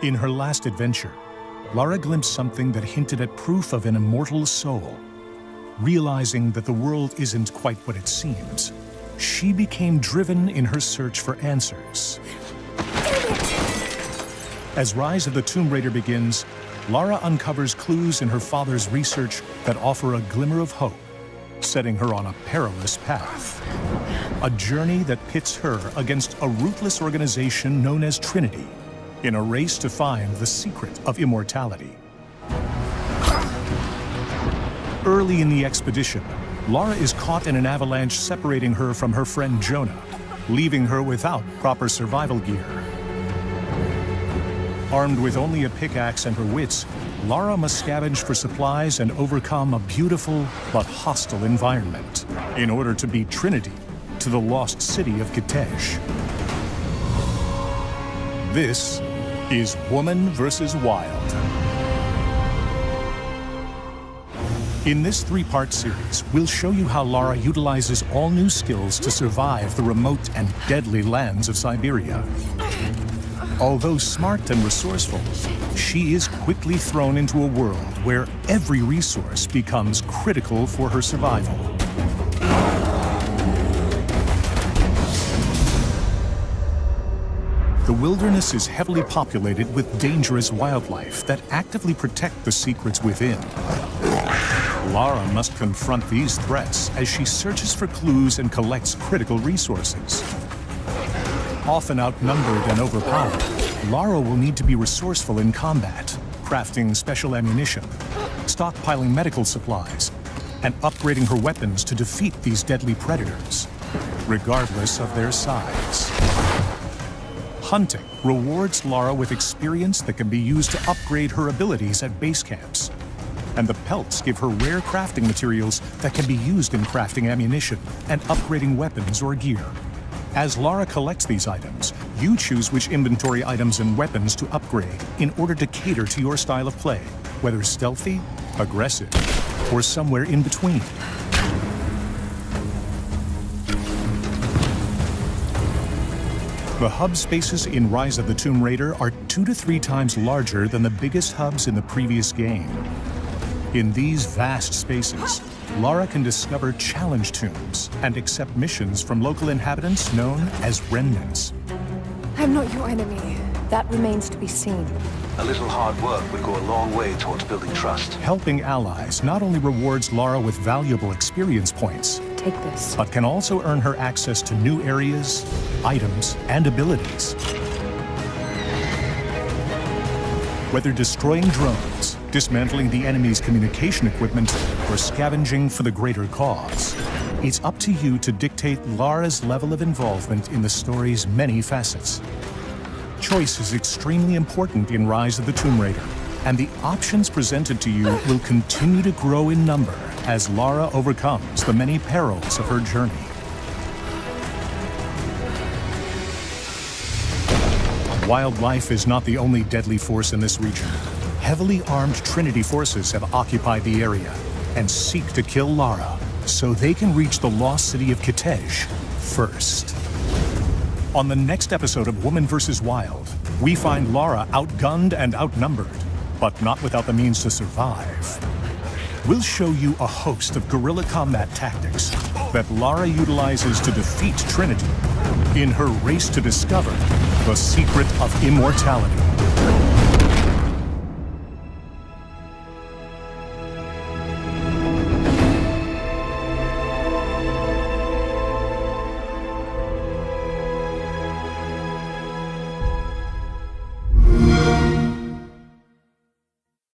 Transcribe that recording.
In her last adventure, Lara glimpsed something that hinted at proof of an immortal soul. Realizing that the world isn't quite what it seems, she became driven in her search for answers. As Rise of the Tomb Raider begins, Lara uncovers clues in her father's research that offer a glimmer of hope, setting her on a perilous path. A journey that pits her against a ruthless organization known as Trinity, in a race to find the secret of immortality. Early in the expedition, Lara is caught in an avalanche separating her from her friend Jonah, leaving her without proper survival gear. Armed with only a pickaxe and her wits, Lara must scavenge for supplies and overcome a beautiful but hostile environment in order to beat Trinity to the lost city of Kitezh. This is Woman vs. Wild. In this three-part series, we'll show you how Lara utilizes all new skills to survive the remote and deadly lands of Siberia. Although smart and resourceful, she is quickly thrown into a world where every resource becomes critical for her survival. The wilderness is heavily populated with dangerous wildlife that actively protect the secrets within. Lara must confront these threats as she searches for clues and collects critical resources. Often outnumbered and overpowered, Lara will need to be resourceful in combat, crafting special ammunition, stockpiling medical supplies, and upgrading her weapons to defeat these deadly predators, regardless of their size. Hunting rewards Lara with experience that can be used to upgrade her abilities at base camps. And the pelts give her rare crafting materials that can be used in crafting ammunition and upgrading weapons or gear. As Lara collects these items, you choose which inventory items and weapons to upgrade in order to cater to your style of play, whether stealthy, aggressive, or somewhere in between. The hub spaces in Rise of the Tomb Raider are 2 to 3 times larger than the biggest hubs in the previous game. In these vast spaces, Lara can discover challenge tombs and accept missions from local inhabitants known as remnants. I'm not your enemy. That remains to be seen. A little hard work would go a long way towards building trust. Helping allies not only rewards Lara with valuable experience points, Take this. but can also earn her access to new areas, items, and abilities. Whether destroying drones, dismantling the enemy's communication equipment, or scavenging for the greater cause, it's up to you to dictate Lara's level of involvement in the story's many facets. Choice is extremely important in Rise of the Tomb Raider, and the options presented to you will continue to grow in number as Lara overcomes the many perils of her journey. Wildlife is not the only deadly force in this region. Heavily armed Trinity forces have occupied the area and seek to kill Lara so they can reach the lost city of Kitezh first. On the next episode of Woman vs. Wild, we find Lara outgunned and outnumbered, but not without the means to survive. We'll show you a host of guerrilla combat tactics that Lara utilizes to defeat Trinity in her race to discover the secret of immortality.